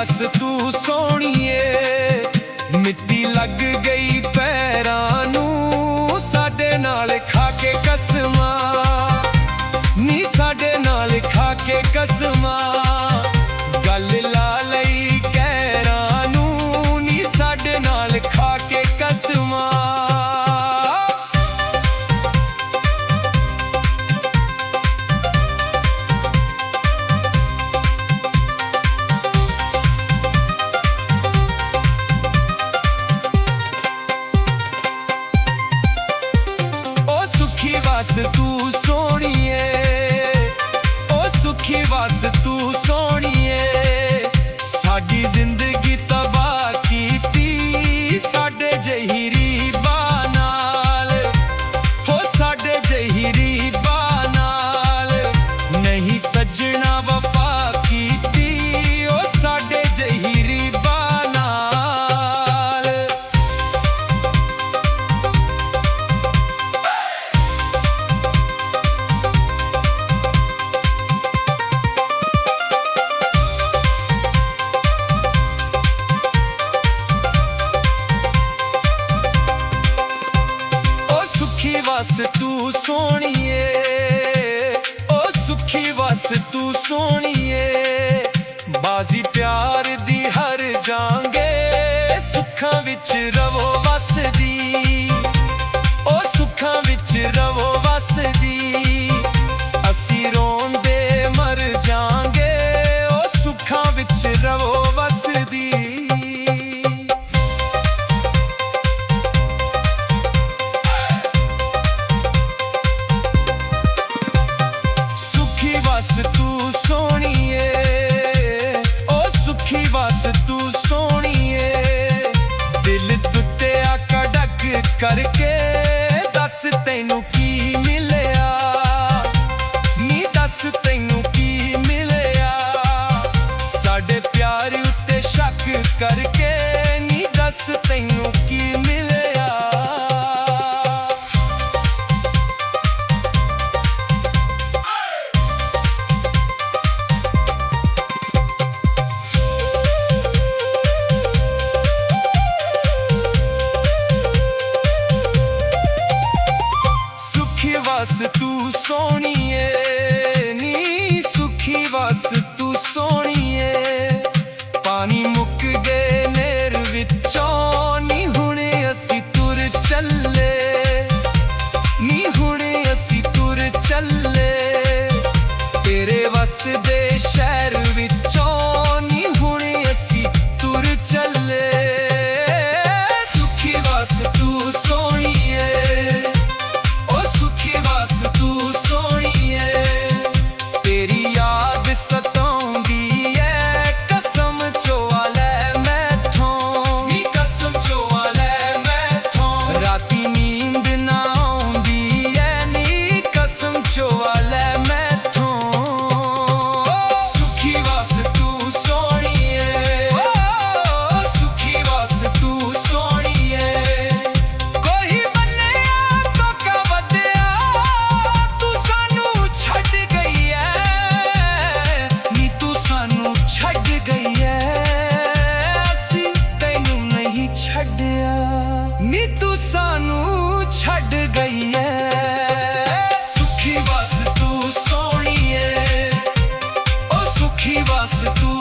ਵਸ ਤੂੰ ਸੋਹਣੀਏ, ਮਿੱਟੀ ਲੱਗ ਗਈ ਪੈਰਾਂ ਨੂੰ ਸਾਡੇ ਨਾਲ ਖਾ ਕੇ ਕਸਮਾਂ, ਨੀ ਸਾਡੇ ਨਾਲ ਖਾ ਕੇ ਕਸਮਾਂ। ਗੱਲ ਲਾ ਲਈ ਕਹਿਰਾਂ ਨੂੰ, ਨੀ ਸਾਡੇ ਨਾਲ ਖਾ ਕੇ ਕਸਮਾਂ। ਵਸ ਤੂੰ ਸੋਹਣੀਏ, ਓ ਸੁਖੀ ਵਸ ਤੂੰ ਸੋਹਣੀਏ, ਸਾਡੀ ਜ਼ਿੰਦਗੀ ਤਬਾਹ ਕੀਤੀ ਸਾਡੇ ਜਿਹੀ ਰੀਬਾਂ ਨਾਲ, ਹੋ ਸਾਡੇ ਜਿਹੀ ਰੀਬਾਂ ਨਾਲ। ਨਹੀਂ ਸੱਜਣਾ ਵਫਾ ਕੀਤੀ, ਓ ਸਾਡੇ ਜਿਹੀ ਰੀਬਾਂ ਨਾਲ। ਵਸ ਤੂੰ ਸੋਹਣੀਏ, ਓ ਸੁਖੀ ਵਸ ਤੂੰ ਸੋਹਣੀਏ, ਬਾਜ਼ੀ ਪਿਆਰ ਦੀ ਹਰ ਜਾਂਗੇ, ਸੁੱਖਾਂ ਵਿੱਚ ਰਵੋ ਵਸਦੀ, ਓ ਸੁੱਖਾਂ ਵਿੱਚ ਰਵੋ ਵਸਦੀ। ਅਸੀਂ ਰੋਂਦੇ ਮਰ ਜਾਂਗੇ, ਓ ਸੁੱਖਾਂ ਵਿੱਚ ਰਵੋ ਵਸਦੀ। ਵਸ ਤੂੰ ਸੋਹਣੀਏ, ਓ ਸੁਖੀ ਵਸ ਤੂੰ ਸੋਹਣੀਏ, ਦਿਲ ਟੁੱਟਿਆ ਕੜਕ ਕਰਕੇ ਦੱਸ ਤੈਨੂੰ ਕੀ ਮਿਲਿਆ, ਨੀ ਦੱਸ ਤੈਨੂੰ ਕੀ ਮਿਲਿਆ। ਸਾਡੇ ਪਿਆਰ ਉੱਤੇ ਸ਼ੱਕ ਕਰਕੇ ਨੀ ਦੱਸ ਤੈਨੂੰ ਕੀ ਮਿਲਿਆ। ਵਸ ਤੂੰ ਸੋਹਣੀਏ, ਨੀ ਸੁਖੀ ਵਸ ਤੂੰ ਸੋਹਣੀਏ, ਪਾਣੀ ਮੁੱਕ ਗਏ ਨਹਿਰ ਵਿੱਚੋਂ, ਨੀ ਹੁਣੇ ਅਸੀਂ ਤੁਰ ਚੱਲੇ, ਨੀ ਹੁਣੇ ਅਸੀਂ ਤੁਰ ਚੱਲੇ, ਤੇਰੇ ਵਸਦੇ ਸ਼ਹਿਰ ਵਿੱਚੋਂ, ਨੀ ਹੁਣੇ ਅਸੀਂ ਤੁਰ ਚੱਲੇ। ਸੁਖੀ ਵਸ ਤੂੰ ਸੋਹਣੀਏ, ਤੂੰ ਸੋਹਣੀਏ, ਤੇਰੀ ਯਾਦ ਸਤਾਉਂਦੀ ਐ, ਕਸਮ ਚੋਆ ਲੈ ਮੈਥੋਂ, ਨੀ ਕਸਮ ਚੋਆ ਲੈ ਮੈਥੋਂ। ਰਾਤੀ ਨੀਂਦ ਨਾ ਆਉਂਦੀ ਐ, ਨੀ ਕਸਮ ਚੋਆ ਲੈ ਮੈਥੋਂ। ਸੁਖੀ ਵਸ ਤੂੰ ਸੋਹਣੀਏ, ਓ ਸੁਖੀ ਵਸ ਤੂੰ ਸੋਹਣੀਏ, ਕੋਈ ਬੰਨਿਆ ਧੋਖਾ ਵਧਿਆ, ਤੂੰ ਸਾਨੂੰ ਛੱਡ ਗਈ ਐ, ਨੀ ਤੂੰ ਸਾਨੂੰ ਛੱਡ ਗਈ ਐ, ਅਸੀਂ ਤੈਨੂੰ ਨਹੀਂ ਛੱਡਿਆ, ਨੀ ਤੂੰ ਸਾਨੂੰ ਛੱਡ ਗਈ ਐ। ਸੁਖੀ ਵਸ ਤੂੰ ਸੋਹਣੀਏ, ਓ ਸੁਖੀ ਵਸ ਤੂੰ